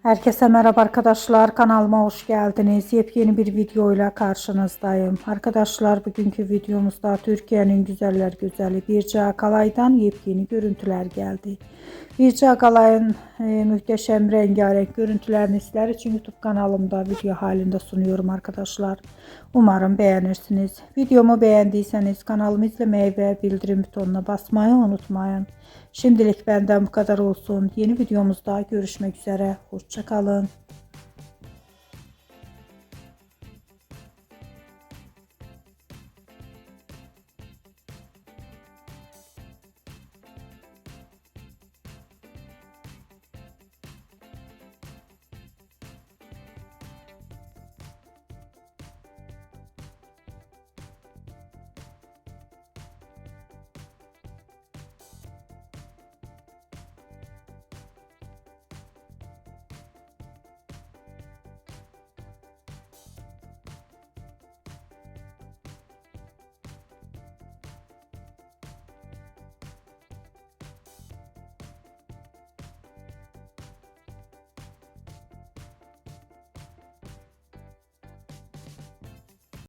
Herkese merhaba arkadaşlar, kanalıma hoş geldiniz. Yepyeni bir video ile karşınızdayım. Arkadaşlar, bugünkü videomuzda Türkiye'nin güzeller güzeli Birce Akalay'dan yepyeni görüntüler geldi. Birce Akalay'ın muhteşem rengarenk görüntülerini sizler için YouTube kanalımda video halinde sunuyorum arkadaşlar. Umarım beğenirsiniz. Videomu beğendiyseniz kanalımı izlemeyi ve bildirim butonuna basmayı unutmayın. Şimdilik benden bu kadar olsun. Yeni videomuzda görüşmek üzere. Hoşça kalın.